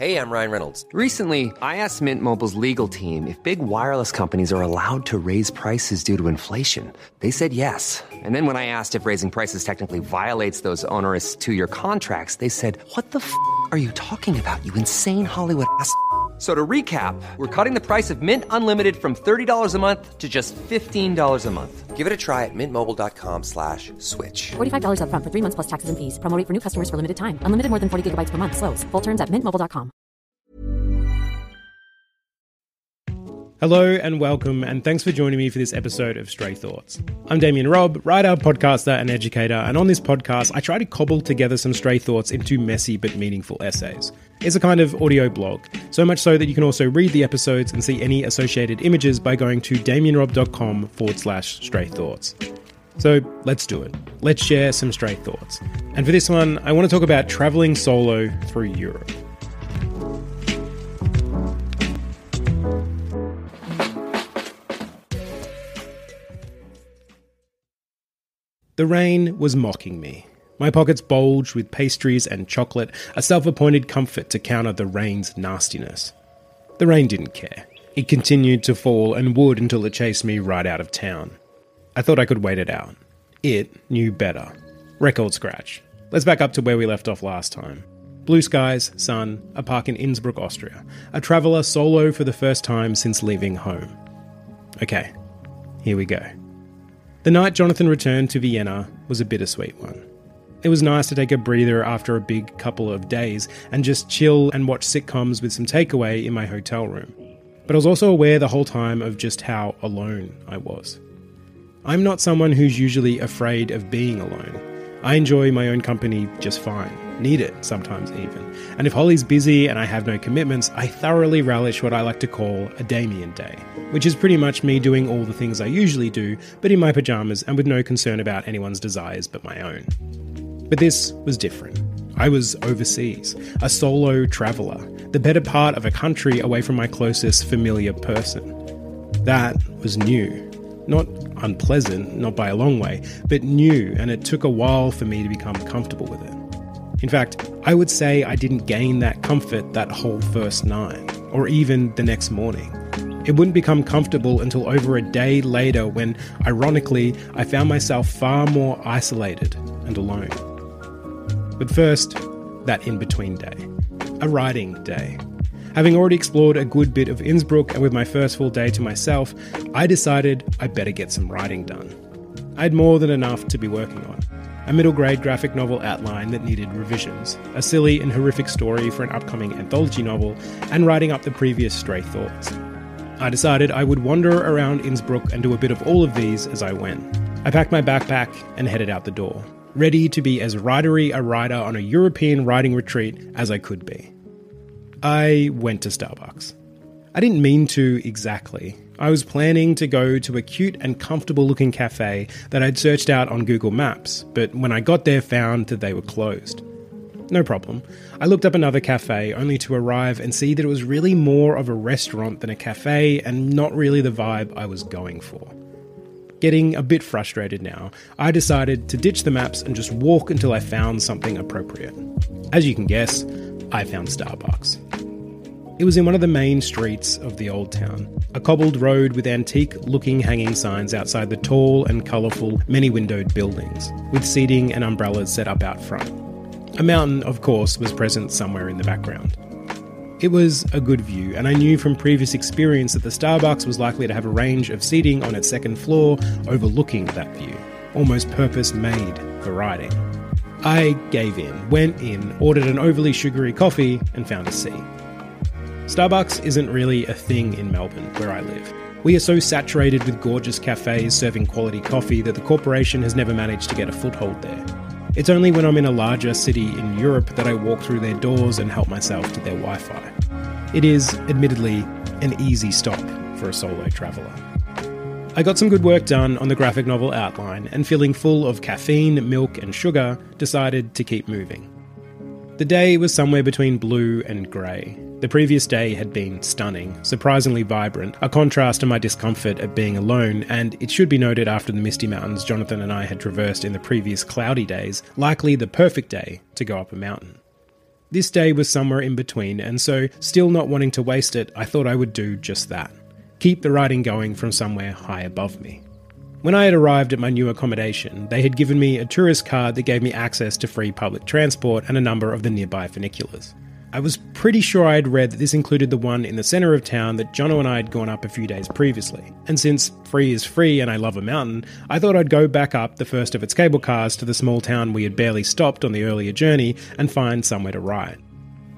Hey, I'm Ryan Reynolds. Recently, I asked Mint Mobile's legal team if big wireless companies are allowed to raise prices due to inflation. They said yes. And then when I asked if raising prices technically violates those onerous two-year contracts, they said, "What the f*** are you talking about, you insane Hollywood ass?" So to recap, we're cutting the price of Mint Unlimited from $30 a month to just $15 a month. Give it a try at mintmobile.com/switch. $45 up front for 3 months plus taxes and fees. Promo rate for new customers for limited time. Unlimited more than 40 gigabytes per month. Slows full terms at mintmobile.com. Hello and welcome, and thanks for joining me for this episode of Stray Thoughts. I'm Damian Robb, writer, podcaster and educator, and on this podcast I try to cobble together some stray thoughts into messy but meaningful essays. It's a kind of audio blog, so much so that you can also read the episodes and see any associated images by going to damianrobb.com/stray thoughts. So let's do it. Let's share some stray thoughts. And for this one, I want to talk about travelling solo through Europe. The rain was mocking me. My pockets bulged with pastries and chocolate, a self-appointed comfort to counter the rain's nastiness. The rain didn't care. It continued to fall and would until it chased me right out of town. I thought I could wait it out. It knew better. Record scratch. Let's back up to where we left off last time. Blue skies, sun, a park in Innsbruck, Austria. A traveller solo for the first time since leaving home. Okay, here we go. The night Jonathan returned to Vienna was a bittersweet one. It was nice to take a breather after a big couple of days and just chill and watch sitcoms with some takeaway in my hotel room. But I was also aware the whole time of just how alone I was. I'm not someone who's usually afraid of being alone. I enjoy my own company just fine, need it sometimes even. And if Holly's busy and I have no commitments, I thoroughly relish what I like to call a Damian day, which is pretty much me doing all the things I usually do, but in my pyjamas and with no concern about anyone's desires but my own. But this was different. I was overseas, a solo traveller, the better part of a country away from my closest familiar person. That was new. Not unpleasant, not by a long way, but new, and it took a while for me to become comfortable with it. In fact, I would say I didn't gain that comfort that whole first night, or even the next morning. It wouldn't become comfortable until over a day later when, ironically, I found myself far more isolated and alone. But first, that in-between day. A writing day. Having already explored a good bit of Innsbruck and with my first full day to myself, I decided I better get some writing done. I had more than enough to be working on. A middle-grade graphic novel outline that needed revisions, a silly and horrific story for an upcoming anthology novel, and writing up the previous stray thoughts. I decided I would wander around Innsbruck and do a bit of all of these as I went. I packed my backpack and headed out the door, ready to be as writery a writer on a European writing retreat as I could be. I went to Starbucks. I didn't mean to exactly. I was planning to go to a cute and comfortable looking cafe that I'd searched out on Google Maps, but when I got there found that they were closed. No problem. I looked up another cafe only to arrive and see that it was really more of a restaurant than a cafe and not really the vibe I was going for. Getting a bit frustrated now, I decided to ditch the maps and just walk until I found something appropriate. As you can guess, I found Starbucks. It was in one of the main streets of the old town, a cobbled road with antique-looking hanging signs outside the tall and colourful, many-windowed buildings, with seating and umbrellas set up out front. A mountain, of course, was present somewhere in the background. It was a good view, and I knew from previous experience that the Starbucks was likely to have a range of seating on its second floor overlooking that view, almost purpose-made for writing. I gave in, went in, ordered an overly sugary coffee, and found a seat. Starbucks isn't really a thing in Melbourne, where I live. We are so saturated with gorgeous cafes serving quality coffee that the corporation has never managed to get a foothold there. It's only when I'm in a larger city in Europe that I walk through their doors and help myself to their Wi-Fi. It is, admittedly, an easy stop for a solo traveller. I got some good work done on the graphic novel outline and, feeling full of caffeine, milk and sugar, decided to keep moving. The day was somewhere between blue and grey. The previous day had been stunning, surprisingly vibrant, a contrast to my discomfort at being alone, and it should be noted after the misty mountains Jonathan and I had traversed in the previous cloudy days, likely the perfect day to go up a mountain. This day was somewhere in between, and so, still not wanting to waste it, I thought I would do just that. Keep the riding going from somewhere high above me. When I had arrived at my new accommodation, they had given me a tourist card that gave me access to free public transport and a number of the nearby funiculars. I was pretty sure I had read that this included the one in the centre of town that Jono and I had gone up a few days previously. And since free is free and I love a mountain, I thought I'd go back up the first of its cable cars to the small town we had barely stopped on the earlier journey and find somewhere to ride.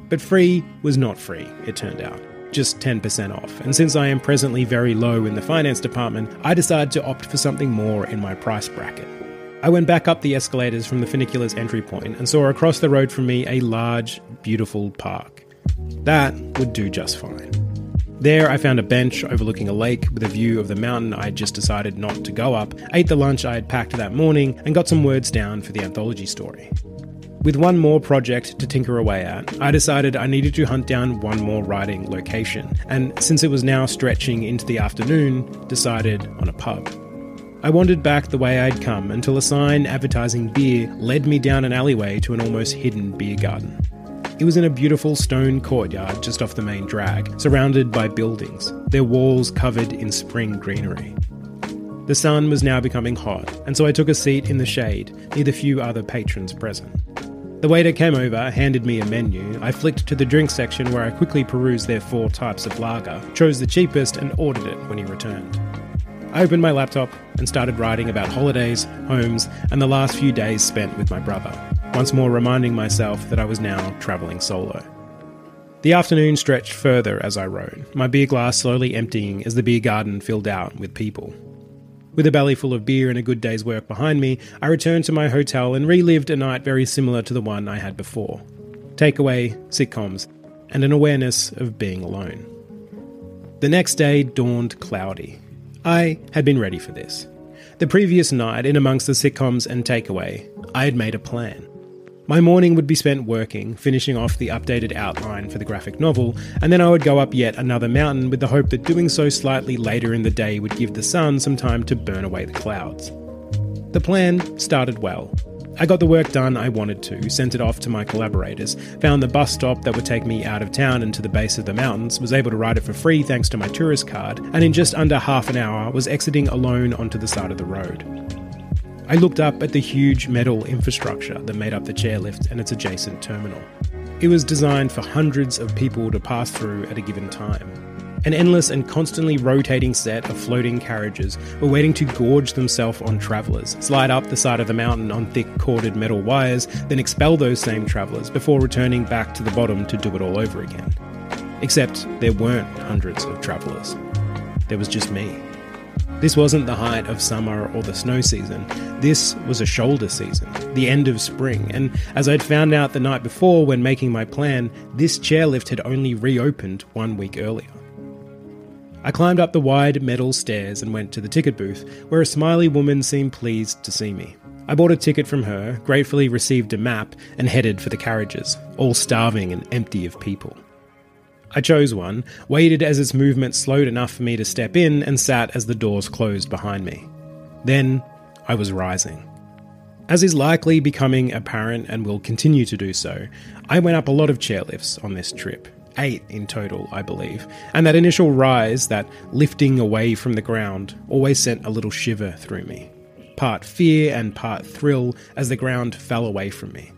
But free was not free, it turned out. Just 10% off. And since I am presently very low in the finance department, I decided to opt for something more in my price bracket. I went back up the escalators from the funicular's entry point and saw across the road from me a large, beautiful park. That would do just fine. There I found a bench overlooking a lake with a view of the mountain I had just decided not to go up, ate the lunch I had packed that morning, and got some words down for the anthology story. With one more project to tinker away at, I decided I needed to hunt down one more riding location, and since it was now stretching into the afternoon, decided on a pub. I wandered back the way I'd come until a sign advertising beer led me down an alleyway to an almost hidden beer garden. It was in a beautiful stone courtyard just off the main drag, surrounded by buildings, their walls covered in spring greenery. The sun was now becoming hot, and so I took a seat in the shade near the few other patrons present. The waiter came over, handed me a menu. I flicked to the drink section where I quickly perused their 4 types of lager, chose the cheapest and ordered it when he returned. I opened my laptop and started writing about holidays, homes, and the last few days spent with my brother, once more reminding myself that I was now travelling solo. The afternoon stretched further as I rode, my beer glass slowly emptying as the beer garden filled out with people. With a belly full of beer and a good day's work behind me, I returned to my hotel and relived a night very similar to the one I had before. Takeaway, sitcoms, and an awareness of being alone. The next day dawned cloudy. I had been ready for this. The previous night, in amongst the sitcoms and takeaway, I had made a plan. My morning would be spent working, finishing off the updated outline for the graphic novel, and then I would go up yet another mountain with the hope that doing so slightly later in the day would give the sun some time to burn away the clouds. The plan started well. I got the work done I wanted to, sent it off to my collaborators, found the bus stop that would take me out of town and to the base of the mountains, was able to ride it for free thanks to my tourist card, and in just under half an hour was exiting alone onto the side of the road. I looked up at the huge metal infrastructure that made up the chairlift and its adjacent terminal. It was designed for hundreds of people to pass through at a given time. An endless and constantly rotating set of floating carriages were waiting to gorge themselves on travellers, slide up the side of the mountain on thick corded metal wires, then expel those same travellers before returning back to the bottom to do it all over again. Except there weren't hundreds of travellers. There was just me. This wasn't the height of summer or the snow season. This was a shoulder season, the end of spring, and as I'd found out the night before when making my plan, this chairlift had only reopened 1 week earlier. I climbed up the wide metal stairs and went to the ticket booth, where a smiley woman seemed pleased to see me. I bought a ticket from her, gratefully received a map, and headed for the carriages, all starving and empty of people. I chose one, waited as its movement slowed enough for me to step in, and sat as the doors closed behind me. Then I was rising. As is likely becoming apparent and will continue to do so, I went up a lot of chairlifts on this trip. 8 in total, I believe, and that initial rise, that lifting away from the ground, always sent a little shiver through me. Part fear and part thrill as the ground fell away from me.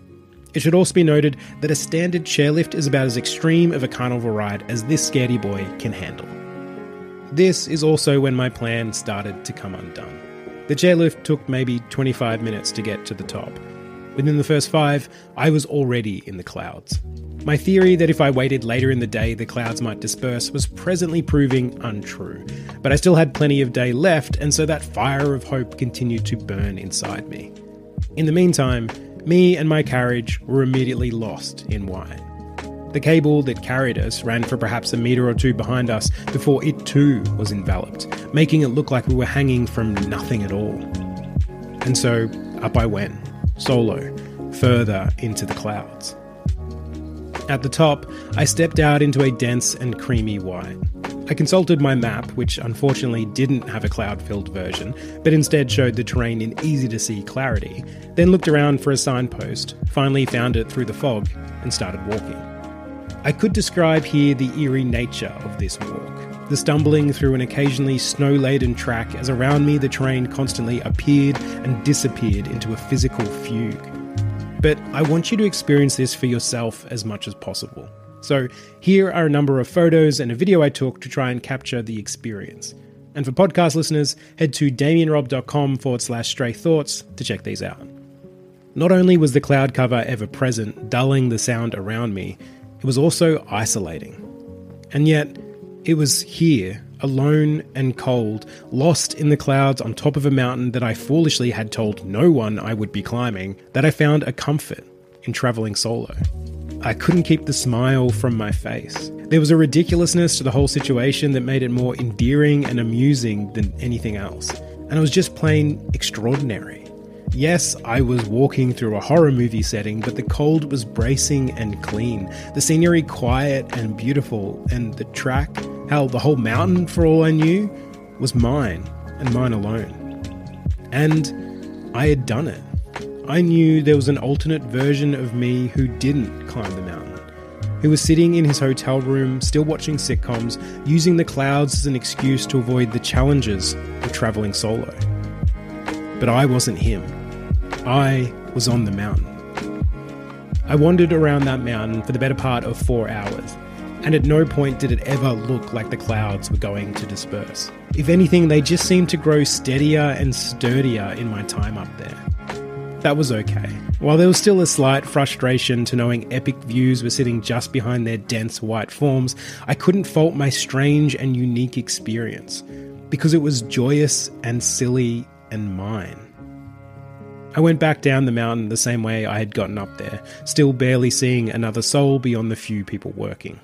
It should also be noted that a standard chairlift is about as extreme of a carnival ride as this scaredy boy can handle. This is also when my plan started to come undone. The chairlift took maybe 25 minutes to get to the top. Within the first 5, I was already in the clouds. My theory that if I waited later in the day the clouds might disperse was presently proving untrue, but I still had plenty of day left, and so that fire of hope continued to burn inside me. In the meantime, me and my carriage were immediately lost in white. The cable that carried us ran for perhaps a metre or 2 behind us before it too was enveloped, making it look like we were hanging from nothing at all. And so up I went, solo, further into the clouds. At the top, I stepped out into a dense and creamy white. I consulted my map, which unfortunately didn't have a cloud-filled version, but instead showed the terrain in easy-to-see clarity, then looked around for a signpost, finally found it through the fog, and started walking. I could describe here the eerie nature of this walk, the stumbling through an occasionally snow-laden track as around me the terrain constantly appeared and disappeared into a physical fugue. But I want you to experience this for yourself as much as possible. So here are a number of photos and a video I took to try and capture the experience. And for podcast listeners, head to damianrobb.com/stray thoughts to check these out. Not only was the cloud cover ever present, dulling the sound around me, it was also isolating. And yet, it was here, alone and cold, lost in the clouds on top of a mountain that I foolishly had told no one I would be climbing, that I found a comfort in travelling solo. I couldn't keep the smile from my face. There was a ridiculousness to the whole situation that made it more endearing and amusing than anything else. And it was just plain extraordinary. Yes, I was walking through a horror movie setting, but the cold was bracing and clean. The scenery quiet and beautiful, and the track, hell, the whole mountain for all I knew, was mine, and mine alone. And I had done it. I knew there was an alternate version of me who didn't climb the mountain, who was sitting in his hotel room, still watching sitcoms, using the clouds as an excuse to avoid the challenges of travelling solo. But I wasn't him. I was on the mountain. I wandered around that mountain for the better part of 4 hours, and at no point did it ever look like the clouds were going to disperse. If anything, they just seemed to grow steadier and sturdier in my time up there. That was okay. While there was still a slight frustration to knowing epic views were sitting just behind their dense white forms, I couldn't fault my strange and unique experience, because it was joyous and silly and mine. I went back down the mountain the same way I had gotten up there, still barely seeing another soul beyond the few people working.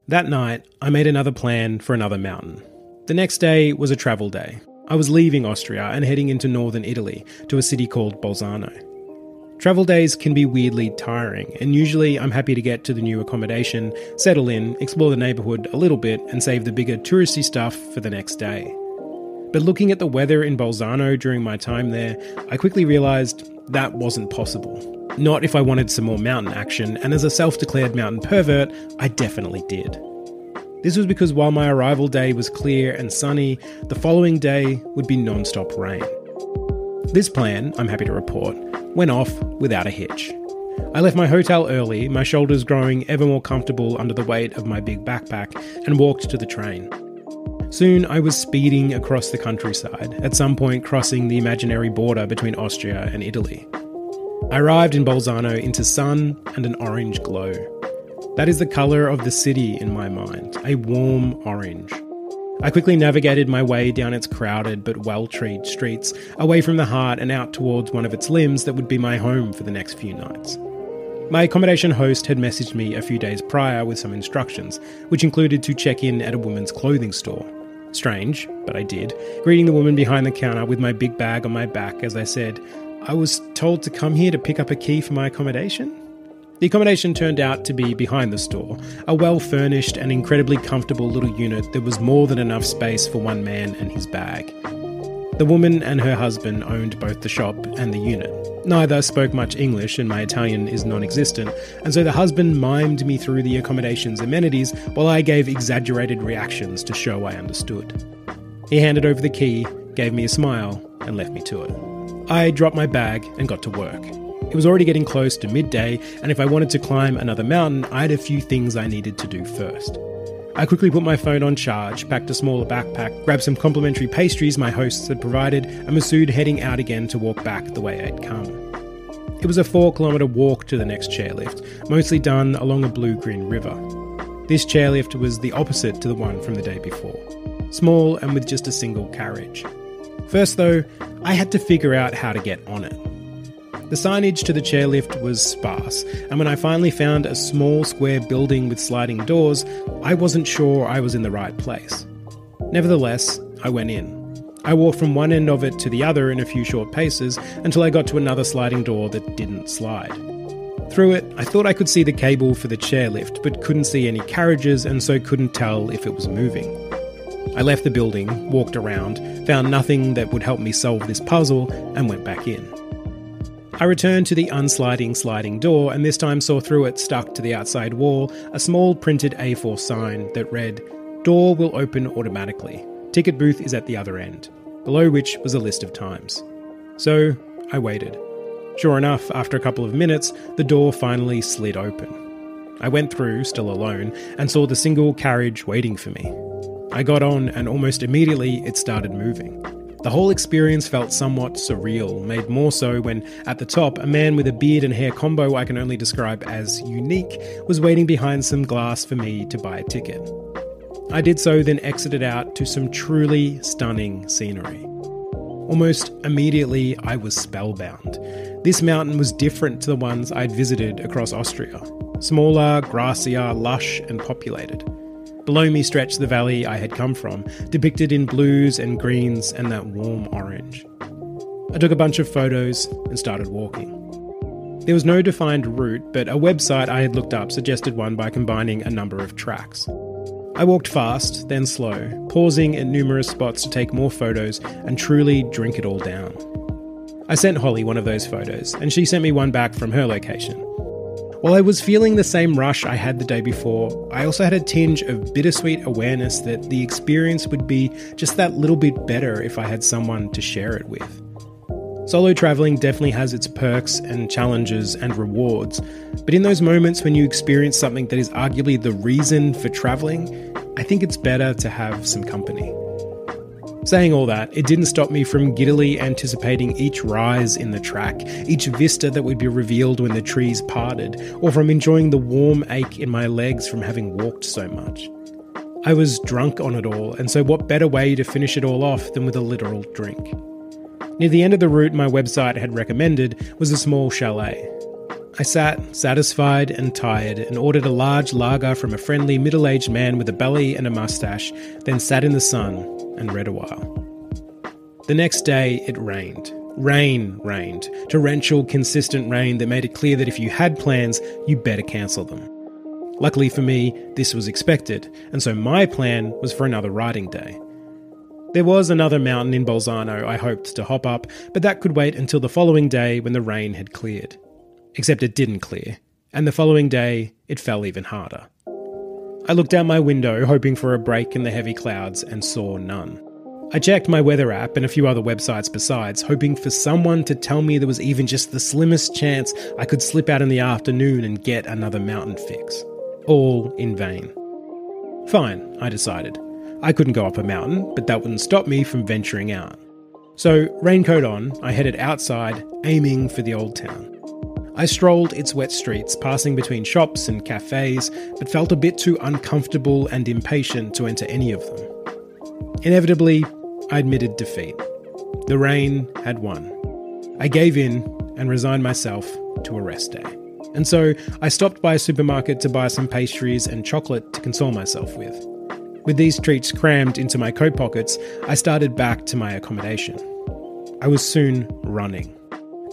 That night, I made another plan for another mountain. The next day was a travel day. I was leaving Austria and heading into northern Italy to a city called Bolzano. Travel days can be weirdly tiring, and usually I'm happy to get to the new accommodation, settle in, explore the neighbourhood a little bit, and save the bigger touristy stuff for the next day. But looking at the weather in Bolzano during my time there, I quickly realised that wasn't possible. Not if I wanted some more mountain action, and as a self-declared mountain pervert, I definitely did. This was because while my arrival day was clear and sunny, the following day would be non-stop rain. This plan, I'm happy to report, went off without a hitch. I left my hotel early, my shoulders growing ever more comfortable under the weight of my big backpack, and walked to the train. Soon I was speeding across the countryside, at some point crossing the imaginary border between Austria and Italy. I arrived in Bolzano into sun and an orange glow. That is the colour of the city in my mind, a warm orange. I quickly navigated my way down its crowded but well-treed streets, away from the heart and out towards one of its limbs that would be my home for the next few nights. My accommodation host had messaged me a few days prior with some instructions, which included to check in at a woman's clothing store. Strange, but I did, greeting the woman behind the counter with my big bag on my back as I said, "I was told to come here to pick up a key for my accommodation?" The accommodation turned out to be behind the store, a well-furnished and incredibly comfortable little unit that was more than enough space for one man and his bag. The woman and her husband owned both the shop and the unit. Neither spoke much English and my Italian is non-existent, and so the husband mimed me through the accommodation's amenities while I gave exaggerated reactions to show I understood. He handed over the key, gave me a smile, and left me to it. I dropped my bag and got to work. It was already getting close to midday, and if I wanted to climb another mountain, I had a few things I needed to do first. I quickly put my phone on charge, packed a smaller backpack, grabbed some complimentary pastries my hosts had provided, and was soon heading out again to walk back the way I'd come. It was a 4-kilometre walk to the next chairlift, mostly done along a blue-green river. This chairlift was the opposite to the one from the day before, small and with just a single carriage. First though, I had to figure out how to get on it. The signage to the chairlift was sparse, and when I finally found a small square building with sliding doors, I wasn't sure I was in the right place. Nevertheless, I went in. I walked from one end of it to the other in a few short paces until I got to another sliding door that didn't slide. Through it, I thought I could see the cable for the chairlift, but couldn't see any carriages and so couldn't tell if it was moving. I left the building, walked around, found nothing that would help me solve this puzzle, and went back in. I returned to the unsliding sliding door and this time saw through it, stuck to the outside wall, a small printed A4 sign that read, "Door will open automatically. Ticket booth is at the other end," below which was a list of times. So I waited. Sure enough, after a couple of minutes, the door finally slid open. I went through, still alone, and saw the single carriage waiting for me. I got on and almost immediately it started moving. The whole experience felt somewhat surreal, made more so when, at the top, a man with a beard and hair combo I can only describe as unique was waiting behind some glass for me to buy a ticket. I did so, then exited out to some truly stunning scenery. Almost immediately, I was spellbound. This mountain was different to the ones I'd visited across Austria. Smaller, grassier, lush and populated. Below me stretched the valley I had come from, depicted in blues and greens and that warm orange. I took a bunch of photos and started walking. There was no defined route, but a website I had looked up suggested one by combining a number of tracks. I walked fast, then slow, pausing at numerous spots to take more photos and truly drink it all down. I sent Holly one of those photos, and she sent me one back from her location. While I was feeling the same rush I had the day before, I also had a tinge of bittersweet awareness that the experience would be just that little bit better if I had someone to share it with. Solo travelling definitely has its perks and challenges and rewards, but in those moments when you experience something that is arguably the reason for travelling, I think it's better to have some company. Saying all that, it didn't stop me from giddily anticipating each rise in the track, each vista that would be revealed when the trees parted, or from enjoying the warm ache in my legs from having walked so much. I was drunk on it all, and so what better way to finish it all off than with a literal drink? Near the end of the route my website had recommended was a small chalet. I sat, satisfied and tired, and ordered a large lager from a friendly middle-aged man with a belly and a mustache, then sat in the sun and read a while. The next day it rained. Rained. Torrential, consistent rain that made it clear that if you had plans, you better cancel them. Luckily for me, this was expected, and so my plan was for another riding day. There was another mountain in Bolzano I hoped to hop up, but that could wait until the following day when the rain had cleared. Except it didn't clear, and the following day it fell even harder. I looked out my window hoping for a break in the heavy clouds and saw none. I checked my weather app and a few other websites besides, hoping for someone to tell me there was even just the slimmest chance I could slip out in the afternoon and get another mountain fix. All in vain. Fine, I decided. I couldn't go up a mountain, but that wouldn't stop me from venturing out. So, raincoat on, I headed outside, aiming for the old town. I strolled its wet streets, passing between shops and cafes, but felt a bit too uncomfortable and impatient to enter any of them. Inevitably, I admitted defeat. The rain had won. I gave in and resigned myself to a rest day. And so, I stopped by a supermarket to buy some pastries and chocolate to console myself with. With these treats crammed into my coat pockets, I started back to my accommodation. I was soon running.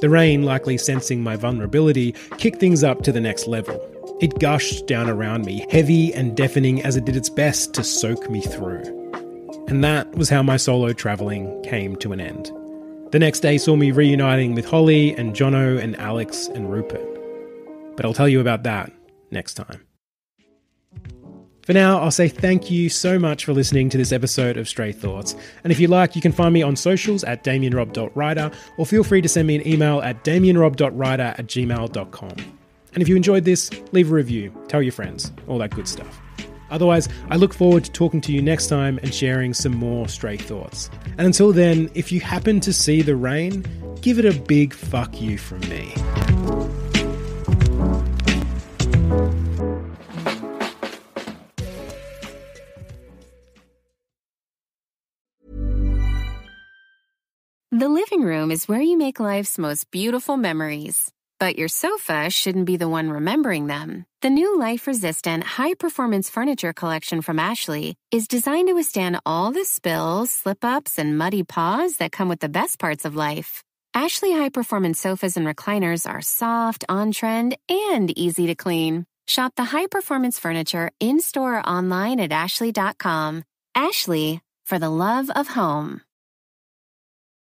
The rain, likely sensing my vulnerability, kicked things up to the next level. It gushed down around me, heavy and deafening as it did its best to soak me through. And that was how my solo travelling came to an end. The next day saw me reuniting with Holly and Jono and Alex and Rupert. But I'll tell you about that next time. For now, I'll say thank you so much for listening to this episode of Stray Thoughts. And if you like, you can find me on socials at damianrob.writer, or feel free to send me an email at damianrob.writer@gmail.com. And if you enjoyed this, leave a review, tell your friends, all that good stuff. Otherwise, I look forward to talking to you next time and sharing some more Stray Thoughts. And until then, if you happen to see the rain, give it a big fuck you from me. The living room is where you make life's most beautiful memories. But your sofa shouldn't be the one remembering them. The new life-resistant, high-performance furniture collection from Ashley is designed to withstand all the spills, slip-ups, and muddy paws that come with the best parts of life. Ashley high-performance sofas and recliners are soft, on-trend, and easy to clean. Shop the high-performance furniture in-store or online at ashley.com. Ashley, for the love of home.